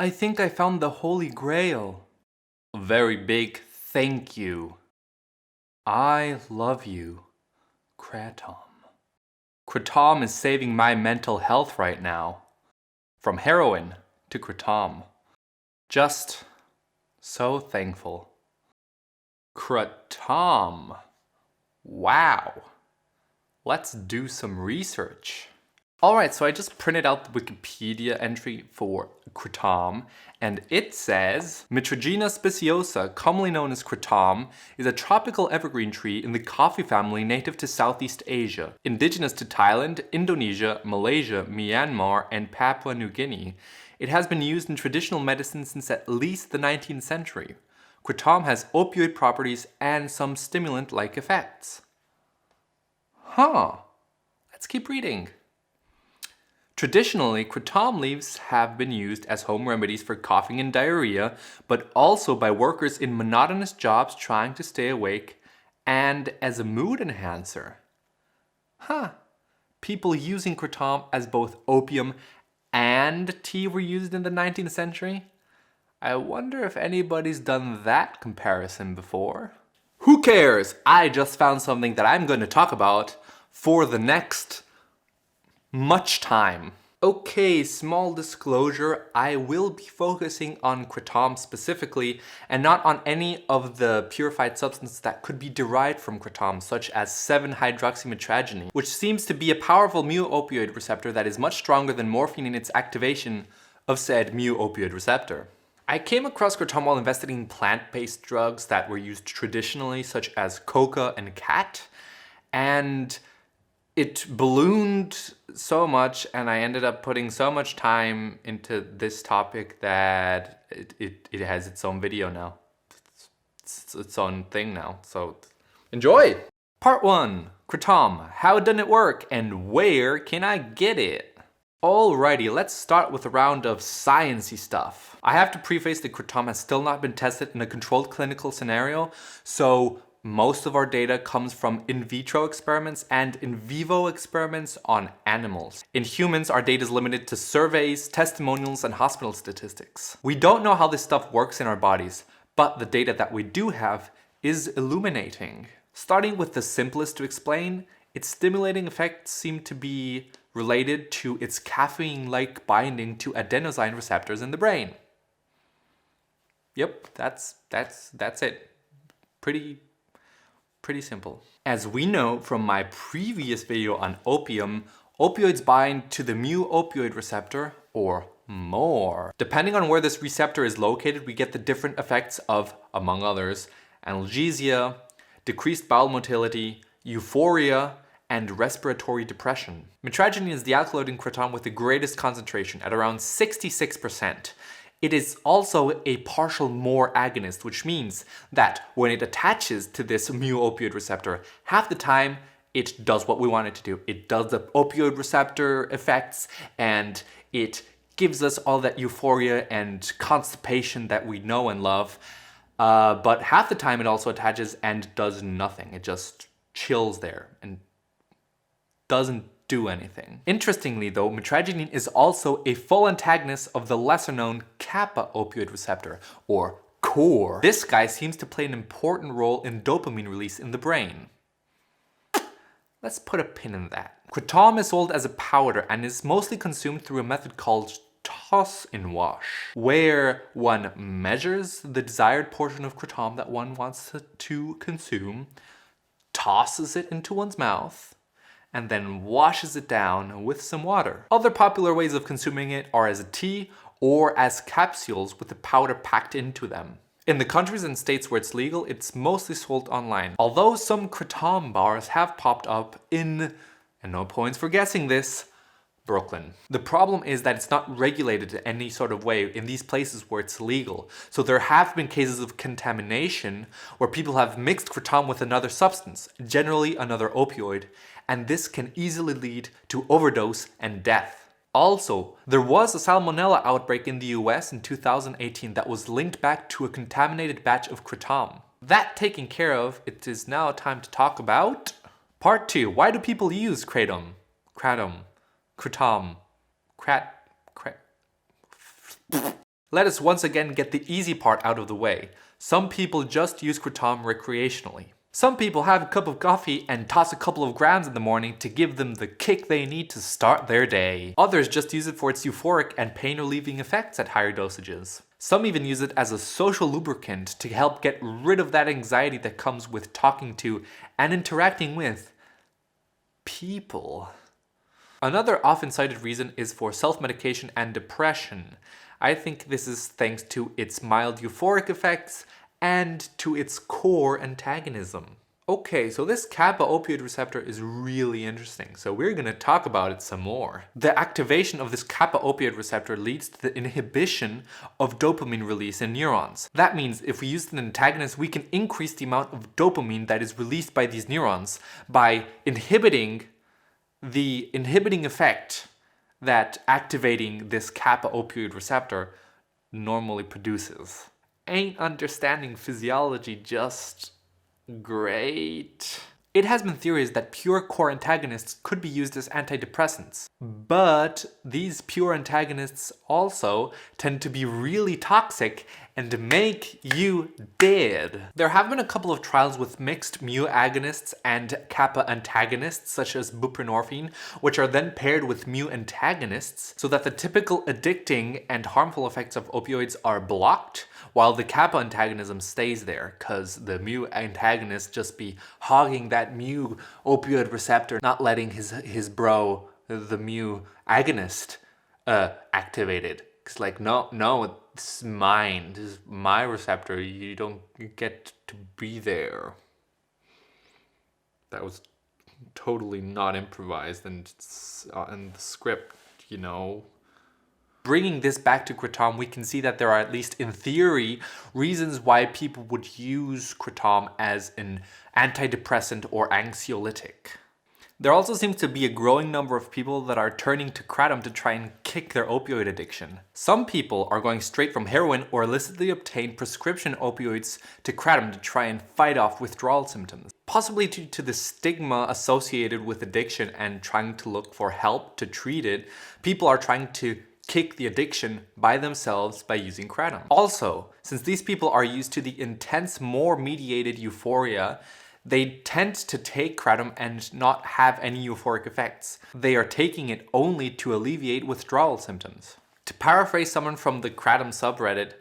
I think I found the Holy Grail. A very big thank you. I love you, Kratom. Kratom is saving my mental health right now. From heroin to Kratom. Just so thankful. Kratom. Wow. Let's do some research. Alright, so I just printed out the Wikipedia entry for Kratom, and it says, Mitragyna speciosa, commonly known as Kratom, is a tropical evergreen tree in the coffee family native to Southeast Asia, indigenous to Thailand, Indonesia, Malaysia, Myanmar, and Papua New Guinea. It has been used in traditional medicine since at least the 19th century. Kratom has opioid properties and some stimulant-like effects. Huh. Let's keep reading. Traditionally, kratom leaves have been used as home remedies for coughing and diarrhea, but also by workers in monotonous jobs trying to stay awake, and as a mood enhancer. Huh. People using kratom as both opium and tea were used in the 19th century? I wonder if anybody's done that comparison before. Who cares? I just found something that I'm going to talk about for the next much time. Okay, small disclosure, I will be focusing on kratom specifically and not on any of the purified substances that could be derived from kratom, such as 7-hydroxymitragyny, which seems to be a powerful mu-opioid receptor that is much stronger than morphine in its activation of said mu-opioid receptor. I came across kratom while investigating plant-based drugs that were used traditionally, such as coca and cat, and it ballooned so much, and I ended up putting so much time into this topic that it has its own video now. It's its own thing now, so enjoy! Part 1. Kratom. How does it work, and where can I get it? Alrighty, let's start with a round of sciencey stuff. I have to preface that kratom has still not been tested in a controlled clinical scenario, so most of our data comes from in vitro experiments and in vivo experiments on animals. In humans, our data is limited to surveys, testimonials, and hospital statistics. We don't know how this stuff works in our bodies, but the data that we do have is illuminating. Starting with the simplest to explain, its stimulating effects seem to be related to its caffeine-like binding to adenosine receptors in the brain. Yep, that's it. Pretty simple. As we know from my previous video on opium, opioids bind to the mu-opioid receptor, or more. Depending on where this receptor is located, we get the different effects of, among others, analgesia, decreased bowel motility, euphoria, and respiratory depression. Mitragyny is the alkaloid in kratom with the greatest concentration, at around 66%. It is also a partial mu-agonist, which means that when it attaches to this mu-opioid receptor, half the time it does what we want it to do. It does the opioid receptor effects, and it gives us all that euphoria and constipation that we know and love. But half the time it also attaches and does nothing. It just chills there and doesn't do anything. Interestingly though, mitragyny is also a full antagonist of the lesser known kappa-opioid receptor, or core. This guy seems to play an important role in dopamine release in the brain. Let's put a pin in that. Kratom is sold as a powder and is mostly consumed through a method called toss and wash, where one measures the desired portion of kratom that one wants to consume, tosses it into one's mouth, and then washes it down with some water. Other popular ways of consuming it are as a tea or as capsules with the powder packed into them. In the countries and states where it's legal, it's mostly sold online. Although some kratom bars have popped up in, and no points for guessing this, Brooklyn. The problem is that it's not regulated in any sort of way in these places where it's legal. So there have been cases of contamination where people have mixed kratom with another substance, generally another opioid, and this can easily lead to overdose and death. Also, there was a salmonella outbreak in the US in 2018 that was linked back to a contaminated batch of kratom. That taken care of, it is now time to talk about Part 2. Why do people use kratom? Let us once again get the easy part out of the way. Some people just use Kratom recreationally. Some people have a cup of coffee and toss a couple of grams in the morning to give them the kick they need to start their day. Others just use it for its euphoric and pain-relieving effects at higher dosages. Some even use it as a social lubricant to help get rid of that anxiety that comes with talking to and interacting with people. Another often cited reason is for self-medication and depression. I think this is thanks to its mild euphoric effects and to its core antagonism. Okay, so this kappa opioid receptor is really interesting, so we're going to talk about it some more. The activation of this kappa opioid receptor leads to the inhibition of dopamine release in neurons. That means if we use an antagonist, we can increase the amount of dopamine that is released by these neurons by inhibiting the inhibiting effect that activating this kappa opioid receptor normally produces. Ain't understanding physiology just great? It has been theorized that pure core antagonists could be used as antidepressants, but these pure antagonists also tend to be really toxic and make you dead. There have been a couple of trials with mixed mu-agonists and kappa-antagonists, such as buprenorphine, which are then paired with mu-antagonists so that the typical addicting and harmful effects of opioids are blocked, while the kappa antagonism stays there, because the mu antagonist just be hogging that mu opioid receptor, not letting his bro, the mu agonist, activated. It's like, no, it's mine. This is my receptor. You don't get to be there. That was totally not improvised and in the script, you know. Bringing this back to Kratom, we can see that there are, at least in theory, reasons why people would use Kratom as an antidepressant or anxiolytic. There also seems to be a growing number of people that are turning to Kratom to try and kick their opioid addiction. Some people are going straight from heroin or illicitly obtained prescription opioids to Kratom to try and fight off withdrawal symptoms. Possibly due to the stigma associated with addiction and trying to look for help to treat it, people are trying to kick the addiction by themselves by using Kratom. Also, since these people are used to the intense, more mediated euphoria, they tend to take Kratom and not have any euphoric effects. They are taking it only to alleviate withdrawal symptoms. To paraphrase someone from the Kratom subreddit,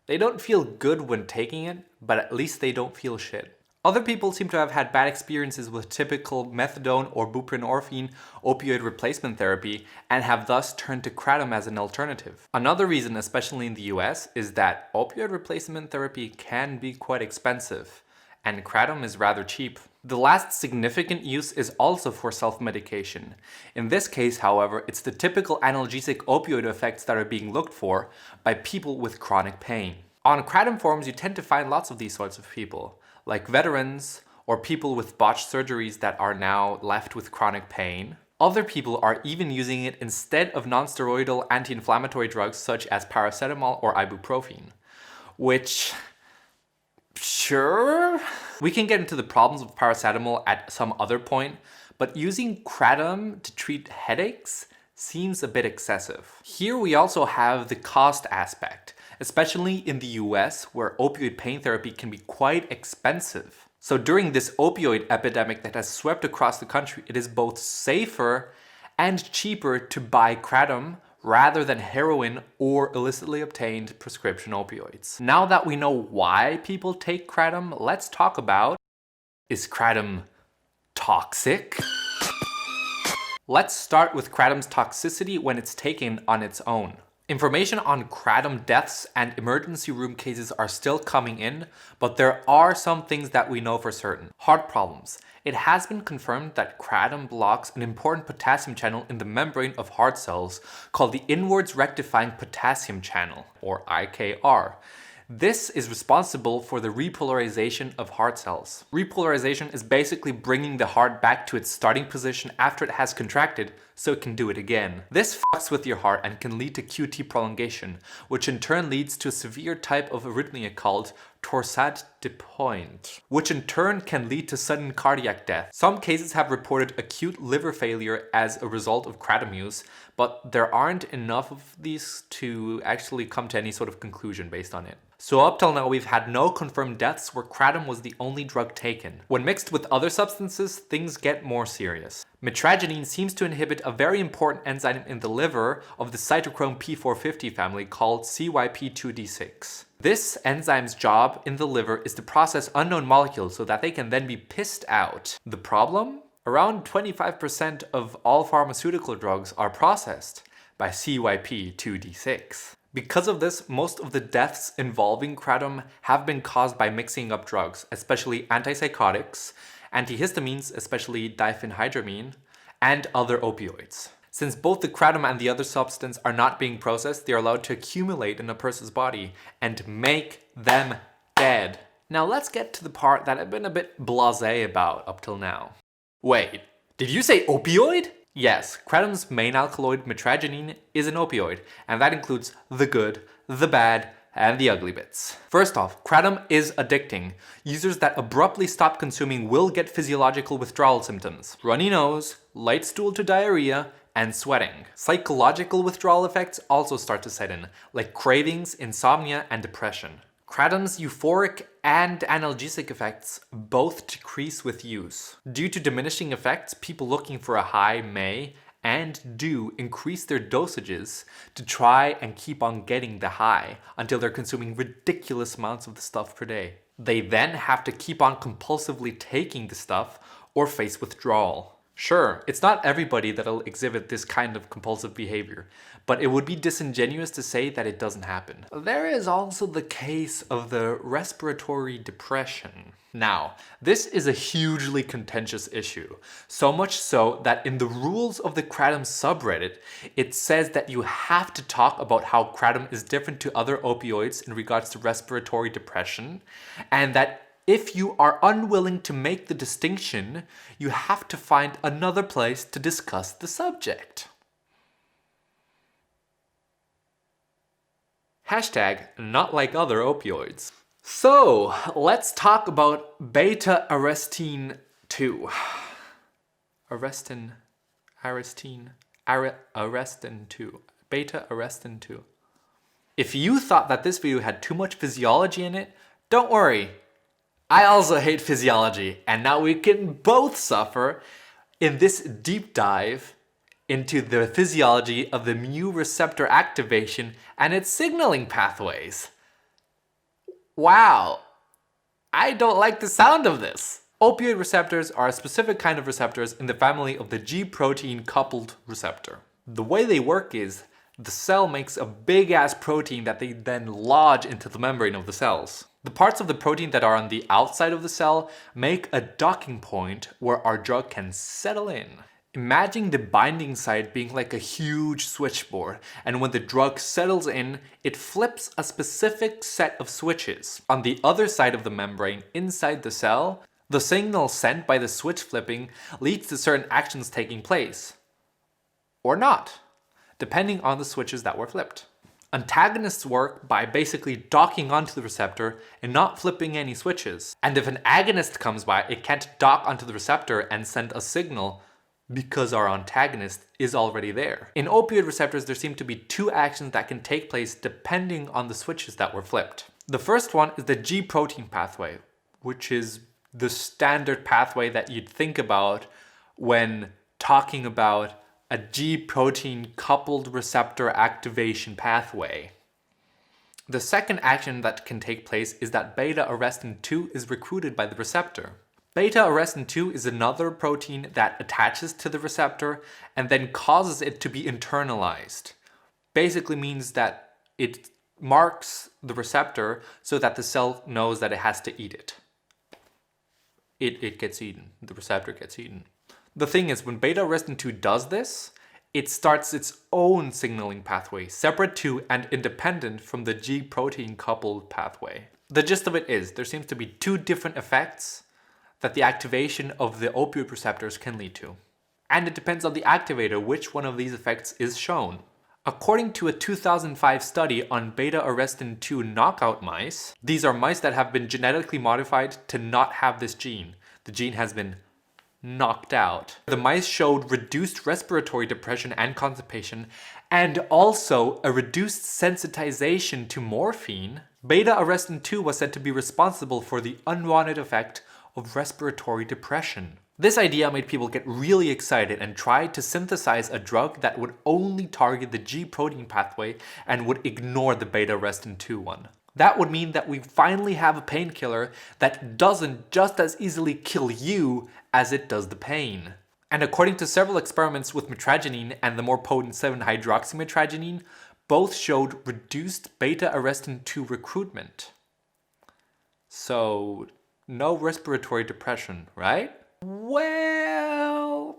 they don't feel good when taking it, but at least they don't feel shit. Other people seem to have had bad experiences with typical methadone or buprenorphine opioid replacement therapy and have thus turned to Kratom as an alternative. Another reason, especially in the US, is that opioid replacement therapy can be quite expensive, and Kratom is rather cheap. The last significant use is also for self-medication. In this case, however, it's the typical analgesic opioid effects that are being looked for by people with chronic pain. On Kratom forums, you tend to find lots of these sorts of people, like veterans or people with botched surgeries that are now left with chronic pain. Other people are even using it instead of non-steroidal anti-inflammatory drugs such as paracetamol or ibuprofen, which, sure, we can get into the problems of paracetamol at some other point, but using Kratom to treat headaches seems a bit excessive. Here we also have the cost aspect, especially in the US, where opioid pain therapy can be quite expensive. So during this opioid epidemic that has swept across the country, it is both safer and cheaper to buy Kratom rather than heroin or illicitly obtained prescription opioids. Now that we know why people take Kratom, let's talk about, is Kratom toxic? Let's start with Kratom's toxicity when it's taken on its own. Information on Kratom deaths and emergency room cases are still coming in, but there are some things that we know for certain. Heart problems. It has been confirmed that Kratom blocks an important potassium channel in the membrane of heart cells called the inwards rectifying potassium channel, or IKR. This is responsible for the repolarization of heart cells. Repolarization is basically bringing the heart back to its starting position after it has contracted so it can do it again. This fucks with your heart and can lead to QT prolongation, which in turn leads to a severe type of arrhythmia called torsade de pointe, which in turn can lead to sudden cardiac death. Some cases have reported acute liver failure as a result of kratom use, but there aren't enough of these to actually come to any sort of conclusion based on it. So up till now, we've had no confirmed deaths where kratom was the only drug taken. When mixed with other substances, things get more serious. Mitragyny seems to inhibit a very important enzyme in the liver of the cytochrome P450 family called CYP2D6. This enzyme's job in the liver is to process unknown molecules so that they can then be pissed out. The problem? Around 25% of all pharmaceutical drugs are processed by CYP2D6. Because of this, most of the deaths involving kratom have been caused by mixing up drugs, especially antipsychotics, antihistamines, especially diphenhydramine, and other opioids. Since both the kratom and the other substance are not being processed, they are allowed to accumulate in a person's body and make them dead. Now let's get to the part that I've been a bit blasé about up till now. Wait, did you say opioid? Yes, kratom's main alkaloid, mitragyny, is an opioid, and that includes the good, the bad, and the ugly bits. First off, kratom is addicting. Users that abruptly stop consuming will get physiological withdrawal symptoms: runny nose, light stool to diarrhea, and sweating. Psychological withdrawal effects also start to set in, like cravings, insomnia, and depression. Kratom's euphoric and analgesic effects both decrease with use. Due to diminishing effects, people looking for a high may and do increase their dosages to try and keep on getting the high until they're consuming ridiculous amounts of the stuff per day. They then have to keep on compulsively taking the stuff or face withdrawal. Sure, it's not everybody that'll exhibit this kind of compulsive behavior, but it would be disingenuous to say that it doesn't happen. There is also the case of the respiratory depression. Now, this is a hugely contentious issue, so much so that in the rules of the kratom subreddit, it says that you have to talk about how kratom is different to other opioids in regards to respiratory depression, and that if you are unwilling to make the distinction, you have to find another place to discuss the subject. Hashtag not like other opioids. So, let's talk about beta-arrestin 2. Arrestin 2. Beta-arrestin 2. If you thought that this video had too much physiology in it, don't worry. I also hate physiology, and now we can both suffer in this deep dive into the physiology of the mu receptor activation and its signaling pathways. Wow, I don't like the sound of this. Opioid receptors are a specific kind of receptors in the family of the G protein coupled receptor. The way they work is the cell makes a big ass protein that they then lodge into the membrane of the cells. The parts of the protein that are on the outside of the cell make a docking point where our drug can settle in. Imagine the binding site being like a huge switchboard, and when the drug settles in, it flips a specific set of switches. On the other side of the membrane, inside the cell, the signal sent by the switch flipping leads to certain actions taking place. Or not, depending on the switches that were flipped. Antagonists work by basically docking onto the receptor and not flipping any switches. And if an agonist comes by, it can't dock onto the receptor and send a signal because our antagonist is already there. In opioid receptors, there seem to be two actions that can take place depending on the switches that were flipped. The first one is the G protein pathway, which is the standard pathway that you'd think about when talking about a G protein coupled receptor activation pathway. The second action that can take place is that beta-arrestin 2 is recruited by the receptor. Beta-arrestin 2 is another protein that attaches to the receptor and then causes it to be internalized. Basically means that it marks the receptor so that the cell knows that it has to eat it. It gets eaten. The receptor gets eaten. The thing is, when beta-arrestin 2 does this, it starts its own signaling pathway, separate to and independent from the G protein coupled pathway. The gist of it is, there seems to be two different effects that the activation of the opioid receptors can lead to. And it depends on the activator which one of these effects is shown. According to a 2005 study on beta-arrestin 2 knockout mice, these are mice that have been genetically modified to not have this gene. The gene has been knocked out. The mice showed reduced respiratory depression and constipation, and also a reduced sensitization to morphine. Beta-arrestin 2 was said to be responsible for the unwanted effect of respiratory depression. This idea made people get really excited and tried to synthesize a drug that would only target the G protein pathway and would ignore the beta-arrestin 2 one. That would mean that we finally have a painkiller that doesn't just as easily kill you as it does the pain. And according to several experiments with mitragyny and the more potent 7-hydroxymitragyny, both showed reduced beta-arrestin 2 recruitment. So, no respiratory depression, right? Well,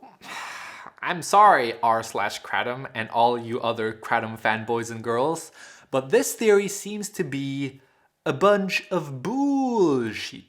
I'm sorry r/Kratom and all you other Kratom fanboys and girls, but this theory seems to be a bunch of bullshit.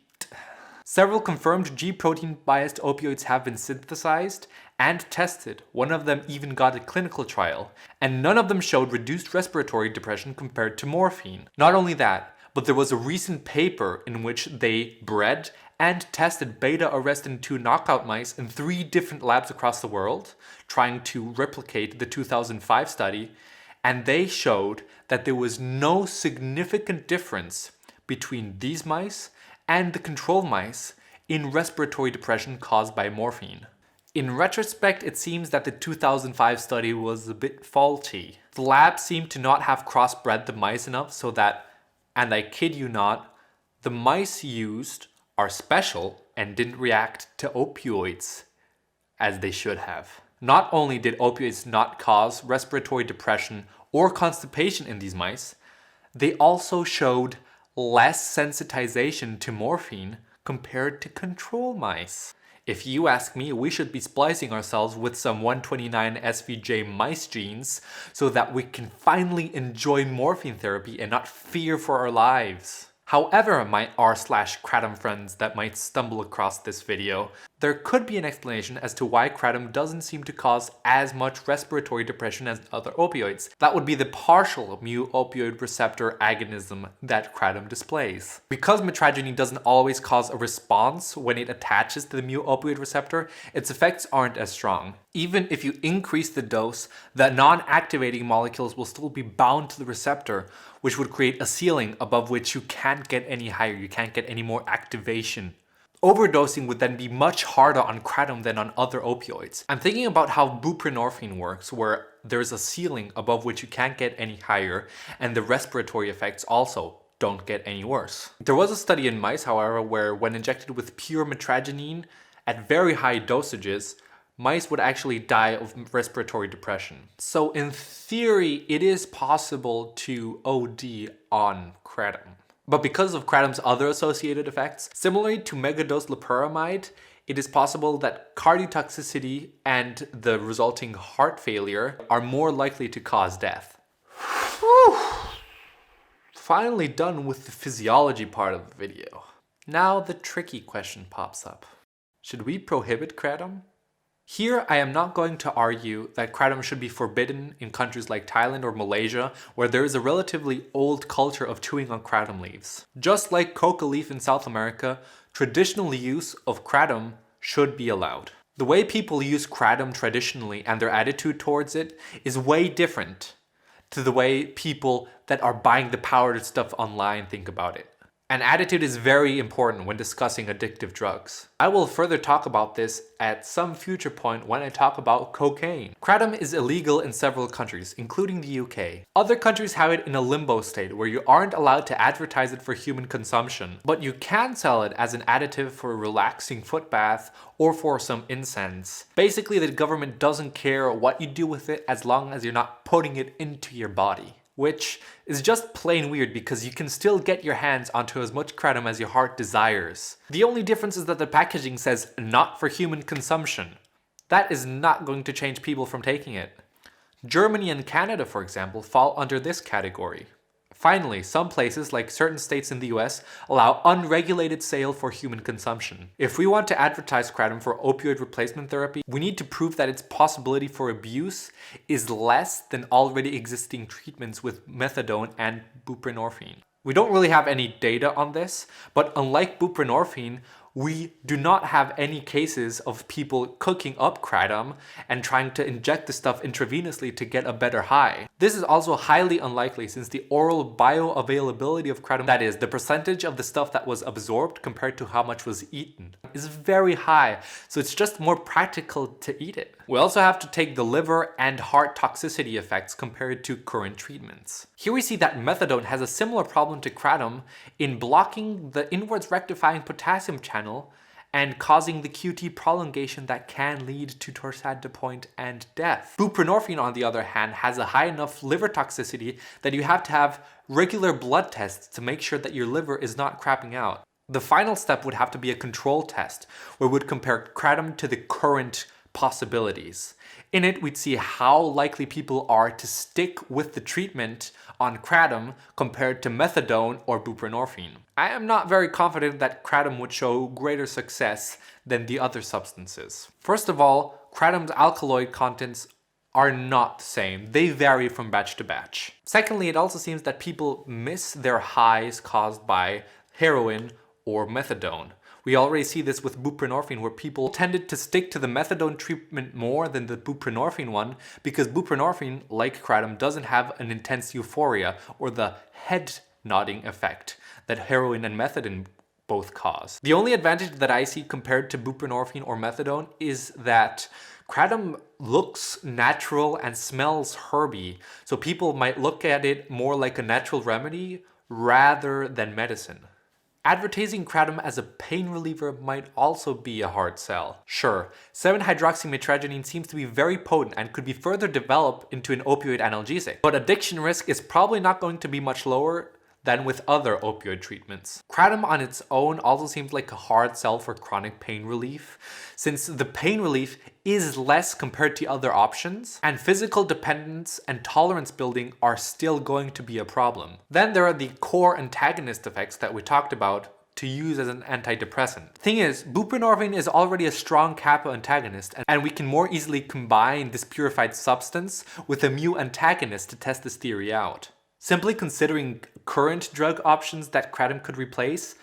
Several confirmed G-protein biased opioids have been synthesized and tested. One of them even got a clinical trial, and none of them showed reduced respiratory depression compared to morphine. Not only that, but there was a recent paper in which they bred and tested beta-arrestin 2 knockout mice in 3 different labs across the world, trying to replicate the 2005 study, and they showed that there was no significant difference between these mice and the control mice in respiratory depression caused by morphine. In retrospect, it seems that the 2005 study was a bit faulty. The lab seemed to not have crossbred the mice enough so that, and I kid you not, the mice used are special and didn't react to opioids as they should have. Not only did opioids not cause respiratory depression or constipation in these mice, they also showed less sensitization to morphine compared to control mice. If you ask me, we should be splicing ourselves with some 129 SVJ mice genes so that we can finally enjoy morphine therapy and not fear for our lives. However, my r/Kratom friends that might stumble across this video, there could be an explanation as to why Kratom doesn't seem to cause as much respiratory depression as other opioids. That would be the partial mu-opioid receptor agonism that Kratom displays. Because mitragyny doesn't always cause a response when it attaches to the mu-opioid receptor, its effects aren't as strong. Even if you increase the dose, the non-activating molecules will still be bound to the receptor, which would create a ceiling above which you can't get any higher, you can't get any more activation. Overdosing would then be much harder on Kratom than on other opioids. I'm thinking about how buprenorphine works, where there's a ceiling above which you can't get any higher, and the respiratory effects also don't get any worse. There was a study in mice, however, where when injected with pure mitragyny at very high dosages, mice would actually die of respiratory depression. So in theory, it is possible to OD on Kratom. But because of Kratom's other associated effects, similarly to megadose loperamide, it is possible that cardiotoxicity and the resulting heart failure are more likely to cause death. Whew. Finally done with the physiology part of the video. Now the tricky question pops up. Should we prohibit Kratom? Here, I am not going to argue that Kratom should be forbidden in countries like Thailand or Malaysia, where there is a relatively old culture of chewing on Kratom leaves. Just like coca leaf in South America, traditional use of Kratom should be allowed. The way people use Kratom traditionally and their attitude towards it is way different to the way people that are buying the powdered stuff online think about it. And attitude is very important when discussing addictive drugs. I will further talk about this at some future point when I talk about cocaine. Kratom is illegal in several countries, including the UK. Other countries have it in a limbo state where you aren't allowed to advertise it for human consumption, but you can sell it as an additive for a relaxing foot bath or for some incense. Basically, the government doesn't care what you do with it as long as you're not putting it into your body. Which is just plain weird because you can still get your hands onto as much Kratom as your heart desires. The only difference is that the packaging says not for human consumption. That is not going to change people from taking it. Germany and Canada, for example, fall under this category. Finally, some places, like certain states in the US, allow unregulated sale for human consumption. If we want to advertise kratom for opioid replacement therapy, we need to prove that its possibility for abuse is less than already existing treatments with methadone and buprenorphine. We don't really have any data on this, but unlike buprenorphine, we do not have any cases of people cooking up kratom and trying to inject the stuff intravenously to get a better high. This is also highly unlikely since the oral bioavailability of kratom, that is, the percentage of the stuff that was absorbed compared to how much was eaten, is very high, so it's just more practical to eat it. We also have to take the liver and heart toxicity effects compared to current treatments. Here we see that methadone has a similar problem to kratom in blocking the inwards rectifying potassium channel and causing the QT prolongation that can lead to torsade de pointe and death. Buprenorphine, on the other hand, has a high enough liver toxicity that you have to have regular blood tests to make sure that your liver is not crapping out. The final step would have to be a control test where we would compare kratom to the current possibilities. In it, we'd see how likely people are to stick with the treatment on kratom compared to methadone or buprenorphine. I am not very confident that kratom would show greater success than the other substances. First of all, kratom's alkaloid contents are not the same. They vary from batch to batch. Secondly, it also seems that people miss their highs caused by heroin or methadone. We already see this with buprenorphine, where people tended to stick to the methadone treatment more than the buprenorphine one because buprenorphine, like kratom, doesn't have an intense euphoria or the head nodding effect that heroin and methadone both cause. The only advantage that I see compared to buprenorphine or methadone is that kratom looks natural and smells herby, so people might look at it more like a natural remedy rather than medicine. Advertising kratom as a pain reliever might also be a hard sell. Sure, 7-hydroxymitragynine seems to be very potent and could be further developed into an opioid analgesic, but addiction risk is probably not going to be much lower than with other opioid treatments. Kratom on its own also seems like a hard sell for chronic pain relief, since the pain relief is less compared to other options, and physical dependence and tolerance building are still going to be a problem. Then there are the core antagonist effects that we talked about to use as an antidepressant. Thing is, buprenorphine is already a strong kappa-antagonist, and we can more easily combine this purified substance with a mu-antagonist to test this theory out. Simply considering current drug options that kratom could replace,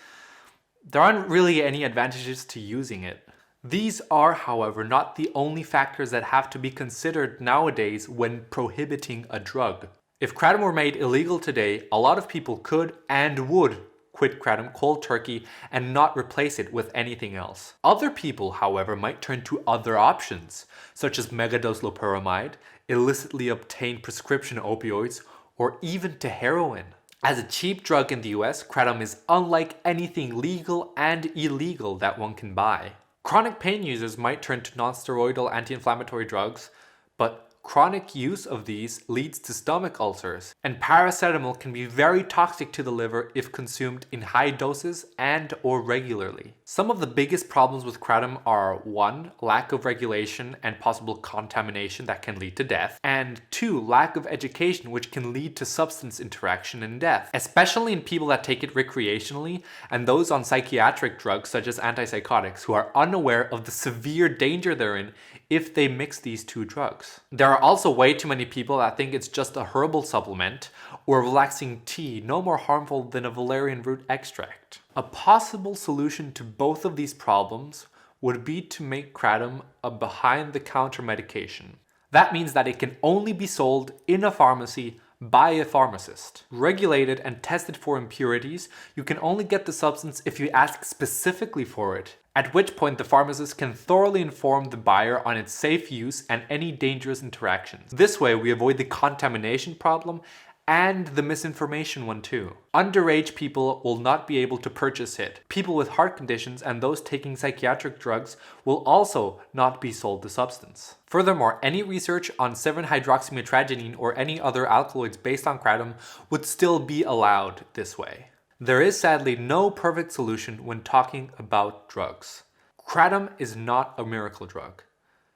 there aren't really any advantages to using it. These are, however, not the only factors that have to be considered nowadays when prohibiting a drug. If kratom were made illegal today, a lot of people could and would quit kratom cold turkey and not replace it with anything else. Other people, however, might turn to other options, such as megadose loperamide, illicitly obtained prescription opioids, or even to heroin. As a cheap drug in the US, kratom is unlike anything legal and illegal that one can buy. Chronic pain users might turn to non-steroidal anti-inflammatory drugs, but chronic use of these leads to stomach ulcers, and paracetamol can be very toxic to the liver if consumed in high doses and or regularly. Some of the biggest problems with kratom are 1. Lack of regulation and possible contamination that can lead to death, and 2. Lack of education which can lead to substance interaction and death, especially in people that take it recreationally and those on psychiatric drugs such as antipsychotics who are unaware of the severe danger they're in if they mix these two drugs. There are also way too many people that think it's just a herbal supplement or relaxing tea no more harmful than a valerian root extract. A possible solution to both of these problems would be to make kratom a behind-the-counter medication. That means that it can only be sold in a pharmacy by a pharmacist. Regulated and tested for impurities, you can only get the substance if you ask specifically for it, at which point the pharmacist can thoroughly inform the buyer on its safe use and any dangerous interactions. This way we avoid the contamination problem and the misinformation one too. Underage people will not be able to purchase it. People with heart conditions and those taking psychiatric drugs will also not be sold the substance. Furthermore, any research on 7-hydroxymitragynine or any other alkaloids based on kratom would still be allowed this way. There is sadly no perfect solution when talking about drugs. Kratom is not a miracle drug,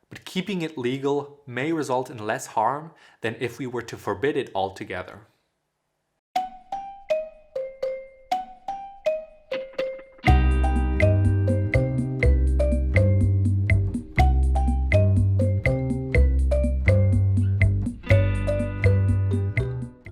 but keeping it legal may result in less harm than if we were to forbid it altogether.